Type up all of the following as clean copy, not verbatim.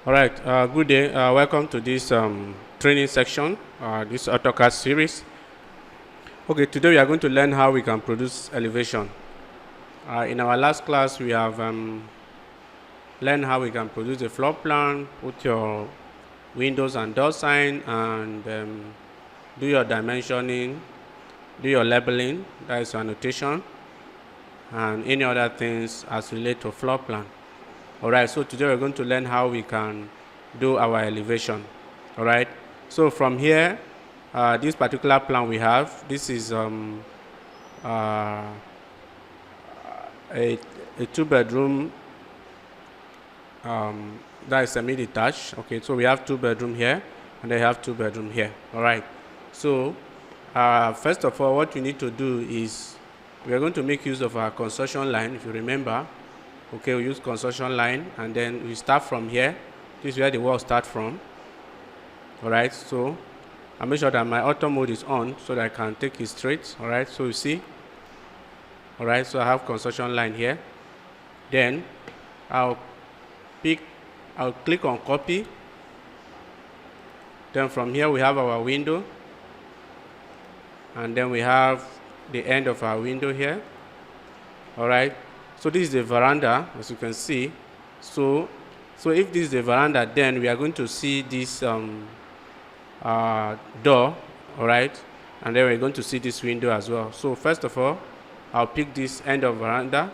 All right, good day. Welcome to this training section, this Autocad series. Okay, today we are going to learn how we can produce elevation. In our last class, we have learned how we can produce a floor plan, put your windows and door sign, and do your dimensioning, do your labeling, that is your annotation, and any other things as relate to floor plan. All right, so today we're going to learn how we can do our elevation. All right, so from here, this particular plan we have, this is a two-bedroom that is semi-detached. Okay, so we have two-bedroom here and they have two-bedroom here. All right, so first of all, what you need to do is we are going to make use of our construction line. If you remember, okay, we use construction line and then we start from here. This is where the wall starts from. All right, so I make sure that my auto mode is on so that I can take it straight. All right, so you see. All right, so I have construction line here. Then I'll click on copy. Then from here we have our window, and then we have the end of our window here. All right, so this is the veranda, as you can see. So if this is the veranda, then we are going to see this door. All right, and then we're going to see this window as well. So first of all, I'll pick this end of veranda.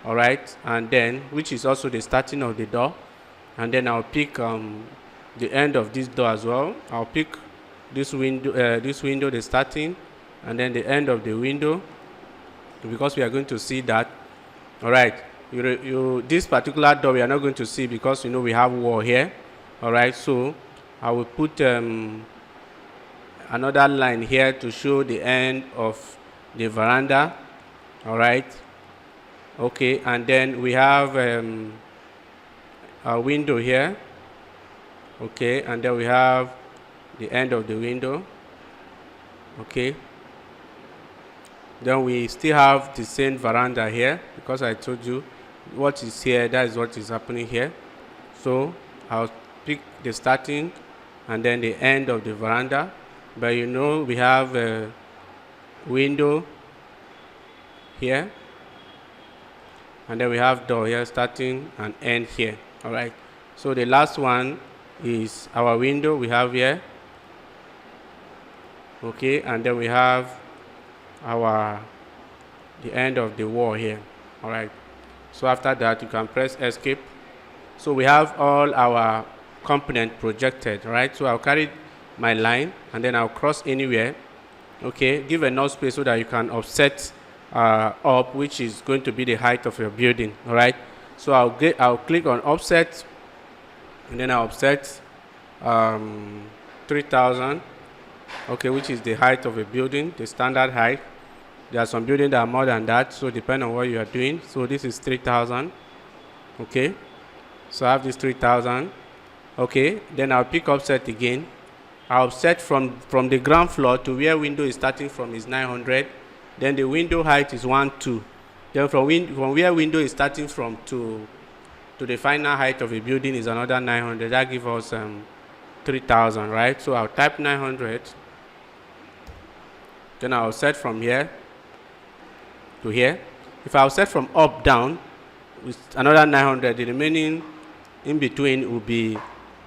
All right, and then which is also the starting of the door, and then I'll pick the end of this door as well. I'll pick this window, the starting, and then the end of the window, because we are going to see that. All right, this particular door we are not going to see because we have wall here. All right, so I will put another line here to show the end of the veranda. All right, okay, and then we have a window here. Okay, and then we have the end of the window. Okay, then we still have the same veranda here, because I told you what is here, that is what is happening here. So I'll pick the starting and then the end of the veranda, but we have a window here, and then we have door here starting and end here. All right, so the last one is our window we have here. Okay, and then we have the end of the wall here. All right, so after that you can press escape. So we have all our component projected. Right, so I'll carry my line and then I'll cross anywhere. Okay, give enough space so that you can offset up, which is going to be the height of your building. All right, so I'll click on offset, and then I'll offset 3000. Okay, which is the height of a building, the standard height. There are some buildings that are more than that, so depending on what you are doing. So this is 3000. Okay, so I have this 3000. Okay, then I'll pick offset again. I'll set from the ground floor to where window is starting from is 900. Then the window height is 12. Then from where window is starting from to the final height of a building is another 900. That gives us 3000, right? So I'll type 900. Then I'll set from here to here. If I'll set from up down with another 900, the remaining in between will be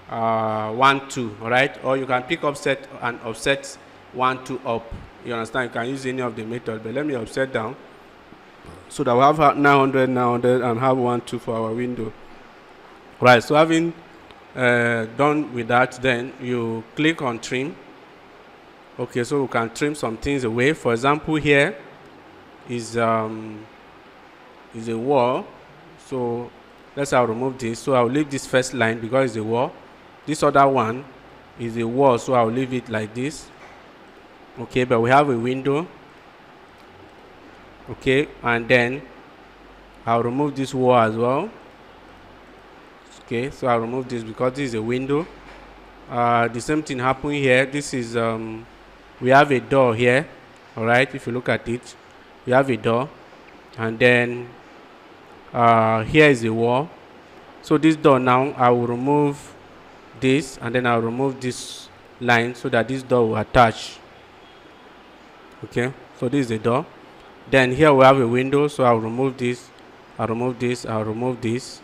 12. All right, or you can pick offset and offset 12 up. You understand? You can use any of the method, but let me offset down so that we have 900 and have 12 for our window. Right, so having done with that, then you click on trim. Okay, so we can trim some things away. For example, here is a wall. So let's say I'll remove this. So I'll leave this first line because it's a wall. This other one is a wall, so I'll leave it like this. Okay, but we have a window. Okay, and then I'll remove this wall as well. Okay, so I'll remove this because this is a window. The same thing happening here. This is we have a door here. All right, if you look at it, we have a door, and then here is a wall. So this door now, I will remove this, and then I'll remove this line so that this door will attach. Okay, so this is the door. Then here we have a window, so I'll remove this, I'll remove this, I'll remove this,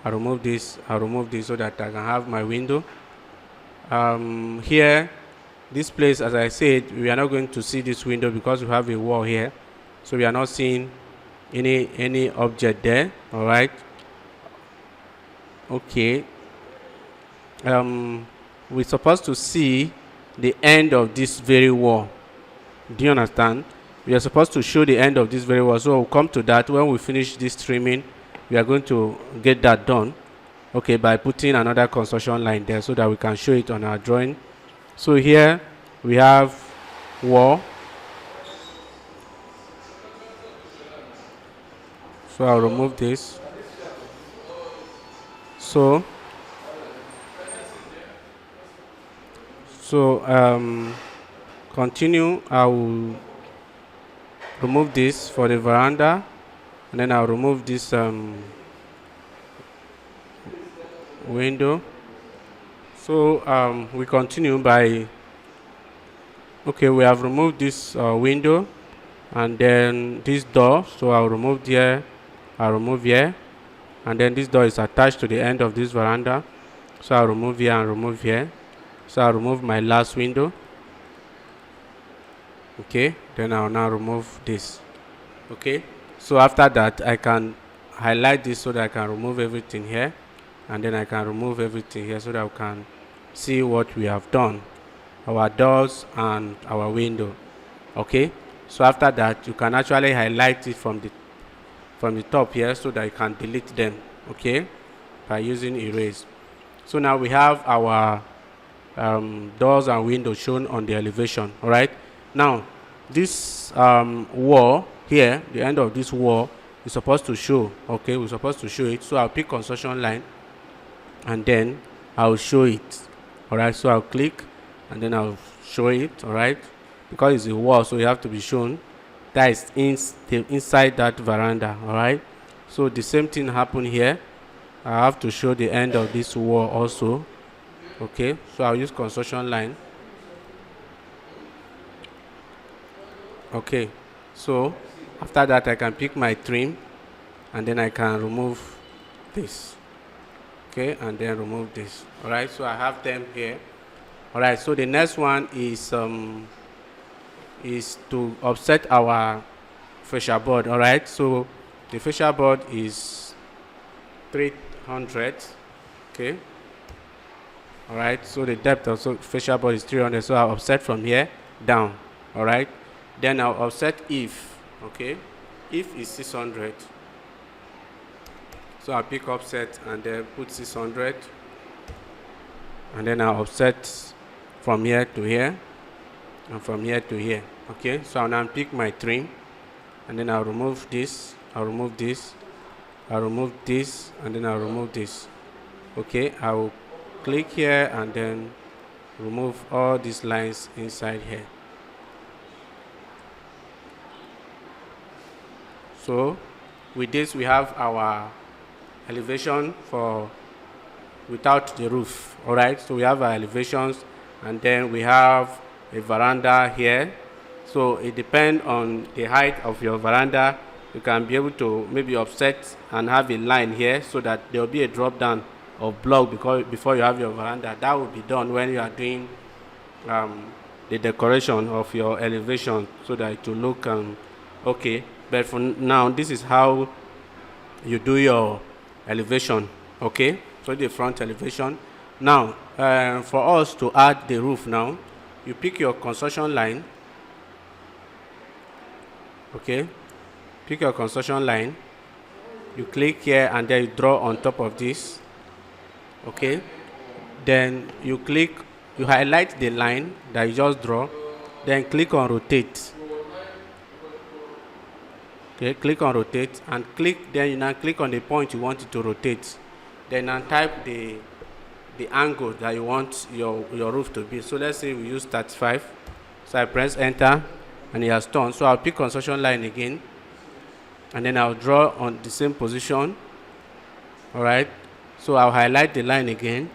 I'll remove this, I'll remove this so that I can have my window. Here, this place, as I said, we are not going to see this window because we have a wall here, so we are not seeing any object there. All right. Okay. We're supposed to see the end of this very wall. Do you understand? We are supposed to show the end of this very wall. So we'll come to that when we finish this trimming. We are going to get that done, okay, by putting another construction line there so that we can show it on our drawing. So here we have wall. So I'll remove this. So continue. I will remove this for the veranda, and then I'll remove this window. So we continue by, okay, we have removed this window, and then this door. So I'll remove there, I'll remove here, and then this door is attached to the end of this veranda. So I'll remove here and remove here. So I'll remove my last window. Okay, then I'll now remove this. Okay, so after that I can highlight this so that I can remove everything here, and then I can remove everything here so that we can see what we have done, our doors and our window. Okay, so after that you can actually highlight it from the top here so that you can delete them, okay, by using erase. So now we have our doors and windows shown on the elevation. All right, now this wall here, the end of this wall is supposed to show. Okay, we're supposed to show it. So I'll pick construction line, and then I'll show it. All right, so I'll click, and then I'll show it. All right, because it's a wall, so you have to be shown that is inside that veranda. All right, so the same thing happened here. I have to show the end of this wall also. Okay, so I'll use construction line. Okay, so after that I can pick my trim, and then I can remove this. Okay, and then remove this. All right, so I have them here. All right, so the next one is to offset our fascia board. All right, so the fascia board is 300. Okay. All right, so the depth of fascia board is 300, so I'll offset from here down. All right, then I'll offset if. Okay, if is 600, so I'll pick offset and then put 600, and then I'll offset from here to here and from here to here. Okay, so I'll now pick my trim, and then I'll remove this, I'll remove this, I'll remove this, and then I'll remove this. Okay, I'll click here and then remove all these lines inside here. So with this we have our elevation for without the roof. All right, so we have our elevations, and then we have a veranda here. So it depends on the height of your veranda. You can be able to maybe offset and have a line here so that there will be a drop down of block before you have your veranda. That will be done when you are doing the decoration of your elevation so that it will look okay. But for now, this is how you do your elevation. Okay, so the front elevation. Now for us to add the roof, now you pick your construction line. Okay, pick your construction line, you click here and then you draw on top of this. Okay, then you highlight the line that you just draw, then click on rotate. Okay, click on rotate and then you now click on the point you want it to rotate, then now type the angle that you want your roof to be. So let's say we use 35, so I press enter and it has turned. So I'll pick construction line again, and then I'll draw on the same position. All right. So I'll highlight the line again.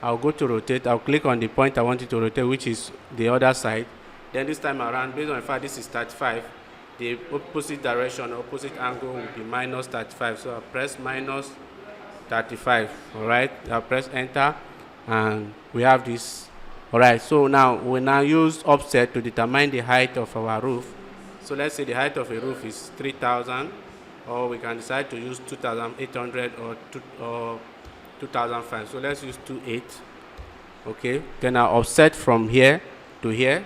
I'll go to rotate. I'll click on the point I want it to rotate, which is the other side. Then this time around, based on the fact this is 35, the opposite direction, opposite angle will be minus 35. So I'll press minus 35. All right. I'll press enter, and we have this. All right. So now we use offset to determine the height of our roof. So let's say the height of a roof is 3,000, or we can decide to use 2,800 or 2005. So let's use 28. Okay, then I'll offset from here to here.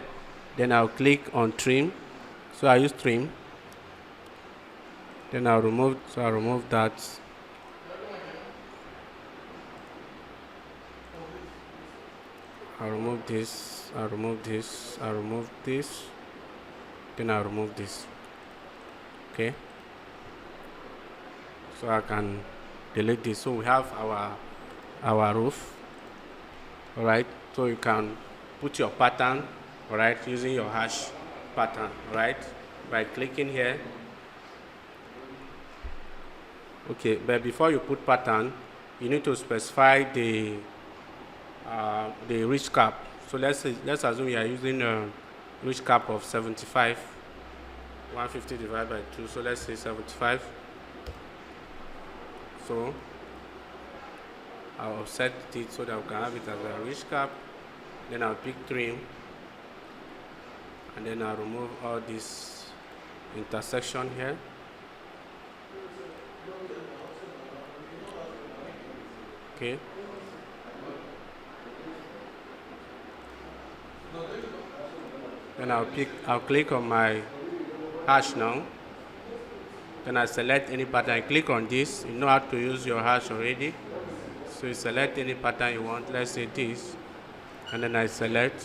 Then I'll click on trim. So I use trim. Then I'll remove that. I'll remove this. I'll remove this. I'll remove this. Then I'll remove this. Okay, so I can delete this. So we have our roof. All right, so you can put your pattern, all right, using your hash pattern, right, by clicking here. Okay, but before you put pattern, you need to specify the reach cap. So let's assume we are using a reach cap of 75. 150 divided by 2, so let's say 75. So I'll offset it so that we can have it as a reach cap. Then I'll pick trim, and then I'll remove all this intersection here. Okay. Then I'll click on my hash now. Then I select any pattern. I click on this. You know how to use your hash already. So you select any pattern you want. Let's say this. And then I select.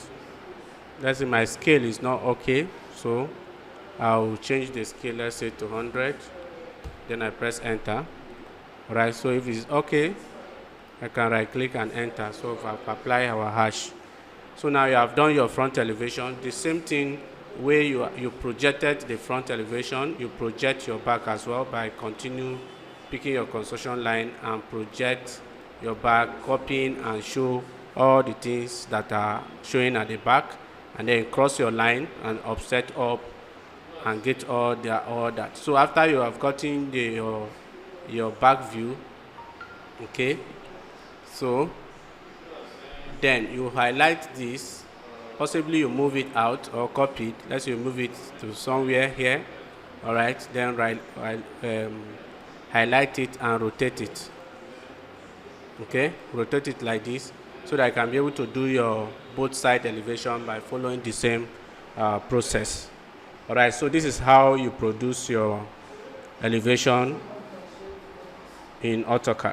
Let's say my scale is not okay. So I'll change the scale, let's say to 100. Then I press enter. Alright, so if it's okay, I can right click and enter. So if I apply our hash. So now you have done your front elevation. The same thing where you projected the front elevation, you project your back as well by continue picking your construction line and project your back, copying and show all the things that are showing at the back, and then cross your line and offset up and get all that. So after you have gotten your back view, okay, so then you highlight this. Possibly you move it out or copy it. Let's say you move it to somewhere here. All right, then highlight it and rotate it. Okay, rotate it like this so that I can be able to do your both side elevation by following the same process. All right, so this is how you produce your elevation in AutoCAD.